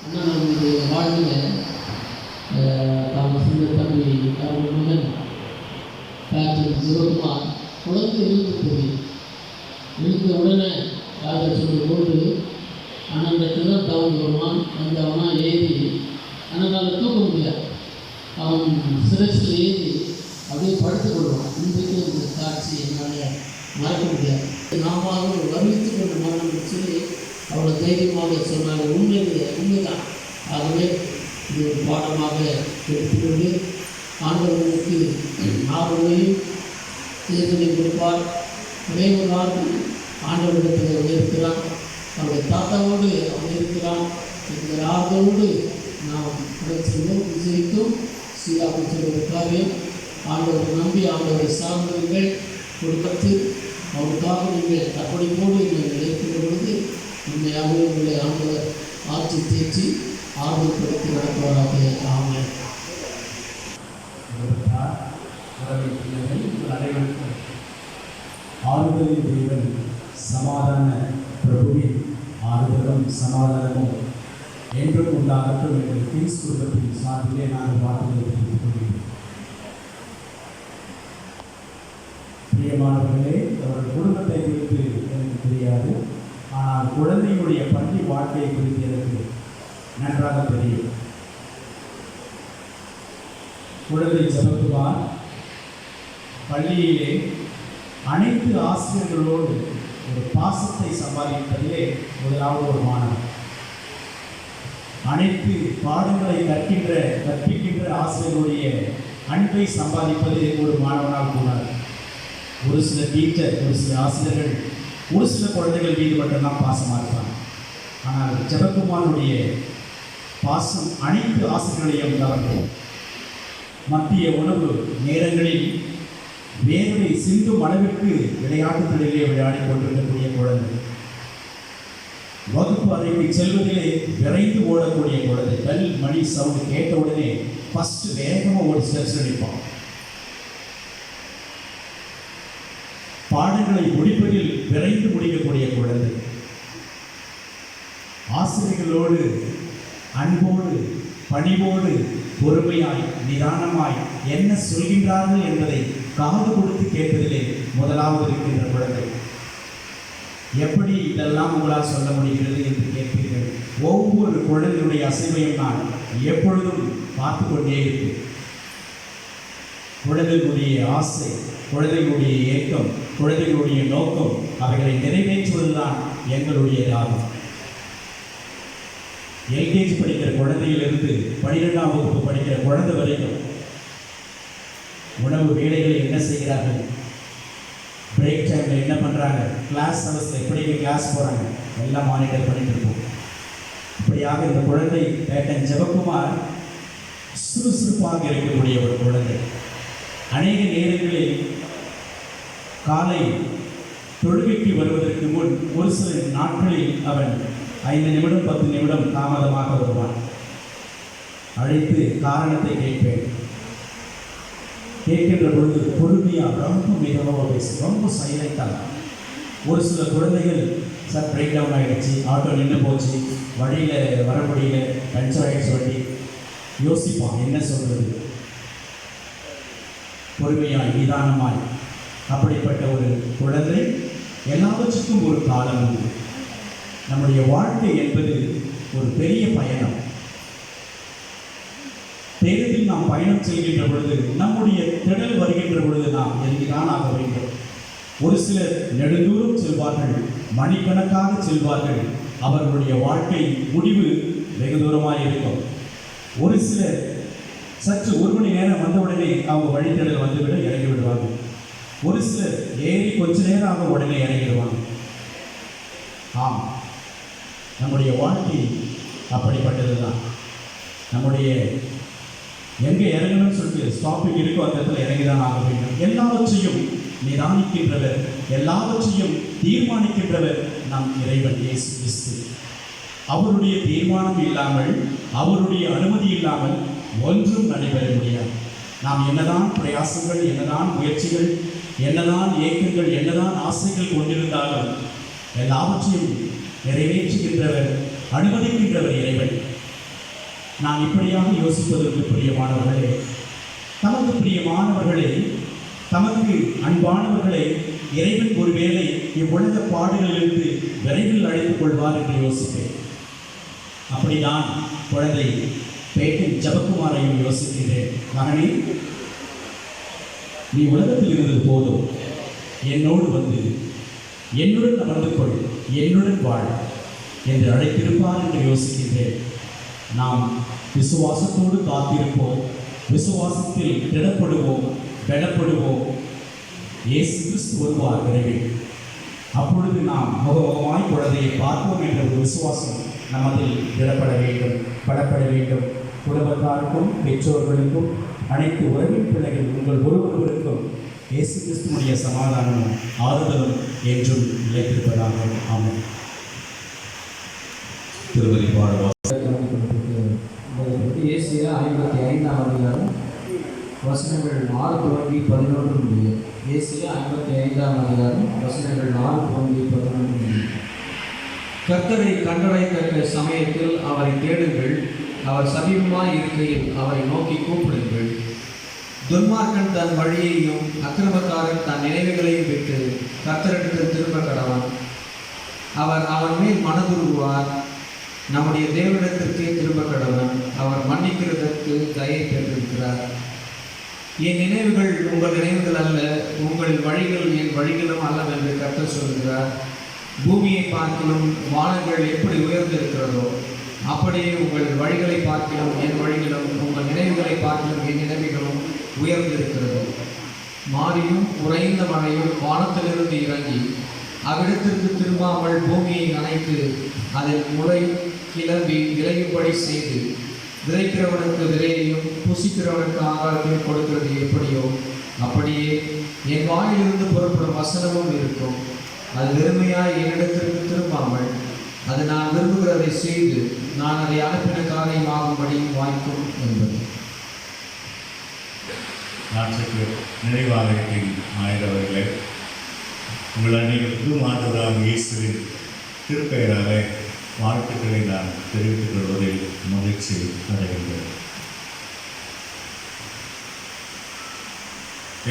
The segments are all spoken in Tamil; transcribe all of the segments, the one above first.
அண்ணா நம்முடைய வாழ்வில் தாம சொந்த தம்பி அவர்கள் மகன் டாக்டர் சிவகுமார் குழந்தை எழுந்து எழுந்த உடனே டாக்டர் சொல்லும்போது அண்ணன் தான் தவறு வருவான் வந்து அவனா ஏறி அண்ணனால் தூக்க முடியாது. அவன் சிரசில் ஏறி அப்படியே படுத்துக் கொள்வான். இன்றைக்கு இந்த காட்சி என்னால் மறக்க முடியாது. நாம வருவித்து கொண்டு மரணம் சொல்லி அவ்வளோ தைரியமாக சொன்னாங்க. உண்மைதான். ஆகவே இது ஒரு பாடமாக எடுத்துக்கொண்டு ஆண்டவர்களுக்கு ஆர்வங்களையும் தேர்தலை கொடுப்பார். ஒரே ஒரு நாள் ஆண்டவரிடத்தில் அவன் இருக்கிறான். அவருடைய தாத்தாவோடு அவன் இருக்கிறான். இந்த ஆர்வத்தோடு நாம் செல்வோம், விஜயிக்கும் சீராக சொல்வதற்காக ஆண்டவரை நம்பி ஆண்டவரை சார்ந்தவர்கள் கொடுத்து அவருக்காக நீங்கள் அர்ப்பணிப்போடு நீங்கள் இருக்கிற பொழுது உண்மையாகவே உங்களை ஆண்டவர் ஆட்சி தேய்ச்சி ஆர்வப்படுத்தி நடப்பவராக. ஆமாம். அனைவருக்கும் ஆறுதலின் தேவன் சமாதான பிரபுவின் ஆறுதலும் சமாதானமும் என்றும் உண்டாகட்டும் என்று கிங்ஸ் குடும்பத்தின் சார்பிலே நான் வாழ்த்துக்களை தெரிவித்துக் கொள்கிறேன். பிரியமானவர்களே, அவர்கள் குடும்பத்தை குறித்து எனக்கு தெரியாது, ஆனால் குழந்தையினுடைய பள்ளி வாழ்க்கையை குறித்து எனக்கு நன்றாக தெரியும். குழந்தை ஜெபக்குமார் பள்ளியிலே அனைத்து ஆசிரியர்களோடு ஒரு பாசத்தை சம்பாதிப்பதிலே முதலாவது ஒரு மாணவர். அனைத்து பாடங்களை கற்பிக்கின்ற ஆசிரியர்களுடைய அன்பை சம்பாதிப்பது ஒரு மாணவனால் கூடாது. ஒரு சில டீச்சர், ஒரு சில ஆசிரியர்கள், ஒரு சில குழந்தைகள் மீது மட்டும்தான் பாசமாக இருப்பாங்க. ஆனால் ஜெபக்குமாருடைய பாசம் அனைத்து ஆசிரியர்களையும் கவர்ந்தோம். மத்திய உணவு நேரங்களில் வேர்வை சிந்தும் அளவிற்கு விளையாட்டுகளிலே விளையாடி கொண்டிருக்கக்கூடிய குழந்தை, வகுப்பு அறைக்கு செல்வதிலே விரைந்து ஓடக்கூடிய குழந்தை, கல் மணி சவுண்டு கேட்ட உடனே ஃபர்ஸ்ட் வேகமாக ஒரு ஸ்டெப்ஸ் அடிப்பான். பாடங்களை முடிப்பதில் விரைந்து முடிக்கக்கூடிய குழந்தை, ஆசிரியர்களோடு அன்போடு பணிவோடு பொறுமையாய் நிதானமாய் என்ன சொல்கின்றார்கள் என்பதை காது கொடுத்து கேட்பதிலே முதலாவது இருக்கின்ற குழந்தை. எப்படி இதெல்லாம் உங்களால் சொல்ல முடிகிறது என்று கேட்பீர்கள். ஒவ்வொரு குழந்தையுடைய அசைவையும் நான் எப்பொழுதும் பார்த்து கொண்டே இருப்பேன். குழந்தைகளுடைய ஆசை, குழந்தைகளுடைய ஏக்கம், குழந்தைகளுடைய நோக்கம், அவைகளை நிறைவேற்றுவதுதான் எங்களுடைய தாகம். எல்கேஜி படிக்கிற குழந்தையிலிருந்து 12ஆம் வகுப்பு படிக்கிற குழந்தை வரைக்கும் உணவு வேலைகளை என்ன செய்கிறார்கள், பிரேக் டைமில் என்ன பண்ணுறாங்க, கிளாஸ் ஹவர்ஸில் எப்படி கிளாஸ் போகிறாங்க, எல்லாம் மானிட்டர் பண்ணிட்டு இருப்போம். இப்படியாக இந்த குழந்தை பேட்டன் ஜெபக்குமார் சுறுசுறுப்பாக இருக்கக்கூடிய ஒரு குழந்தை. அநேக நேரங்களில் காலை தொழுகைக்கு வருவதற்கு முன் ஒரு சில நாட்களில் அவன் 5 நிமிடம் 10 நிமிடம் தாமதமாக வருவான். அழைத்து காரணத்தை கேட்பேன். கேட்கின்ற பொழுது பொறுமையாக ரொம்ப மிகவும் பேசும், ரொம்ப சைலண்டாக. ஒரு சில குழந்தைகள் சார் பிரேக் டவுன் ஆகிடுச்சு, ஆட்டோ நின்று போச்சு, வழியில் வர முடியல, பஞ்சர் ஆகிடுச்சு வண்டி, யோசிப்பான் என்ன சொல்கிறது. பொறுமையாய் நிதானமாய் அப்படிப்பட்ட ஒரு குழந்தை. எல்லாவற்றுக்கும் ஒரு காலம் உண்டு. நம்முடைய வாழ்க்கை என்பது ஒரு பெரிய பயணம். தேர்தலில் நாம் பயணம் செய்கின்ற பொழுது, நம்முடைய திடல் வருகின்ற பொழுது நாம் எங்குதான் ஆக வேண்டும். ஒரு சிலர் நெடுந்தூரம் செல்வார்கள், மணிக்கணக்காக செல்வார்கள். அவர்களுடைய வாழ்க்கை முடிவு வெகு தூரமாக இருக்கும். ஒரு சிலர் சற்று 1 மணி நேரம் வந்தவுடனே அவங்க வழித்தடல் வந்துவிட இறங்கி விடுவார்கள். ஒரு சிலர் ஏறி கொஞ்ச நேரம் ஆக உடனே இறங்கிடுவாங்க. ஆம், நம்முடைய வாழ்க்கை அப்படிப்பட்டது தான். நம்முடைய எங்கே இறங்கணும்னு சொல்லிட்டு ஸ்டாப்பிங் இருக்கோ அந்த இடத்துல இறங்கி தான் ஆக வேண்டும். எல்லாவற்றையும் நிதானிக்கின்றவர், எல்லாவற்றையும் தீர்மானிக்கின்றவர் நம் இறைவன் இயேசு கிறிஸ்து. அவருடைய தீர்மானம் இல்லாமல், அவருடைய அனுமதி இல்லாமல் ஒன்றும் நடைபெற முடியாது. நாம் என்னதான் பிரயாசங்கள், என்னதான் முயற்சிகள், என்னதான் ஏக்கங்கள், என்னதான் ஆசைகள் கொண்டிருந்தாலும் எல்லாவற்றையும் நிறைவேற்றுகின்றவர், அனுமதிக்கின்றவர் இறைவன். நாம் இப்படியாக யோசிப்பதற்கு பிரியமானவர்களே, தமக்கு பிரியமானவர்களை, தமக்கு அன்பானவர்களை இறைவன் ஒருவேளை இவ்வுலக பாடுகளிலிருந்து விரைவில் அழைத்துக் கொள்வார் என்று யோசிப்பேன். அப்படிதான் குழந்தை பேட்டின் ஜபக்குமாரையும் யோசிக்கிறேன். மகனே, நீ உலகத்தில் இருந்தது போதும், என்னோடு வந்து என்னுடன் அமர்ந்து கொள், என்னுடன் வாழ் என்று அழைத்திருப்பார் என்று யோசிக்கின்றேன். நாம் விசுவாசத்தோடு காத்திருப்போம், விசுவாசத்தில் திடப்படுவோம், பலப்படுவோம். இயேசு கிறிஸ்து வருவார் விரைவில். அப்பொழுது நாம் முகமுகமாய் குழந்தையை பார்ப்போம் என்ற ஒரு விசுவாசம் நமதில் திடப்பட வேண்டும், பலப்பட வேண்டும். குடும்பத்தாருக்கும் பெற்றோர்களுக்கும் அனைத்து உறவின் பிள்ளைகள் உங்கள் ஒருவருக்கும் இயேசு கிறிஸ்துவுடைய சமாதானமும் ஆறுதலும் என்றும் நிலைத்திருப்பதாக. ஆமென். திருமதி பாடுவா ஏசியா 55ஆம் அதிகாரம் வசனங்கள் 6 தொடங்கி 11 முடிய. ஏசியா 55ஆம் அதிகாரம் வசனங்கள் 6 தொடங்கி 11 முடிய. கர்த்தரை கண்டடைத்தக்க சமயத்தில் அவரை தேடுங்கள், அவர் சமீபமாய் இருக்கையில் அவரை நோக்கி கூப்பிடுங்கள். துன்மார்க்கன் தன் வழியையும் அக்கிரமக்காரன் தன் நினைவுகளையும் விட்டு கர்த்தரிடத்தில் திரும்ப கடவன். அவர் அவன் மேல் மனதுருகுவார். நம்முடைய தேவனிடத்திற்கே திரும்ப கடவன். அவர் மன்னிக்கிறதற்கு தயை பெற்றிருக்கிறார். என் நினைவுகள் உங்கள் நினைவுகள் அல்ல, உங்கள் வழிகள் என் வழிகளும் அல்லவென்று கர்த்தர் சொல்கிறார். பூமியை பார்க்கிலும் வானங்கள் எப்படி உயர்ந்திருக்கிறதோ அப்படியே உங்கள் வழிகளை பார்க்கிலும் என் வழிகளும், உங்கள் நினைவுகளை பார்க்கிலும் என் நினைவுகளும் உயர்ந்திருக்கிறது. மாரியும் உறைந்த மழையும் வானத்திலிருந்து இறங்கி அவ்விடத்திற்கு திரும்பாமல் பூமியை நனைத்து அதில் முளை கிளம்பி விளையும்படி செய்து விதைக்கிறவனுக்கு விதையையும் புசிக்கிறவனுக்கு ஆகாரத்தையும் கொடுக்கிறது எப்படியோ அப்படியே என் வாயிலிருந்து புறப்படும் வசனமும் இருக்கும். அது வெறுமையாய் என்னிடத்திற்கு திரும்பாமல் அது நான் விரும்புகிறதை செய்து நான் அதை அனுப்பின காரியமாகும்படி வாய்க்கும் என்பது. நாட்டுக்கு நினைவாலயத்தின் ஆயிரவர்களே, உங்கள் அனைவருக்கும் ஆண்டவராக இயேசுவின் திருப்பெயராக வாழ்த்துக்களை நான் தெரிவித்துக் கொள்வதில் மகிழ்ச்சி அடைகின்றேன்.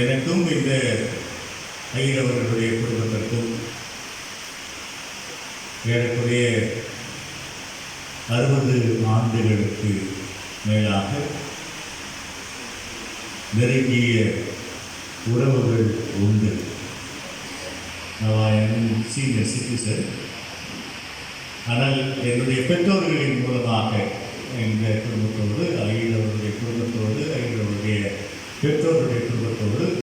எனக்கும் இந்த ஐயரவர்களுடைய குடும்பத்திற்கும் ஏறக்குறைய 60 ஆண்டுகளுக்கு மேலாக நெருங்கிய உறவுகள் உண்டு. நான் சீனியர் சிட்டிசன். ஆனால் என்னுடைய பெற்றோர்களின் மூலமாக இந்த குடும்பத்தோடு, ஐயரவருடைய குடும்பத்தோடு, ஐயரவருடைய பெற்றோருடைய குடும்பத்தோடு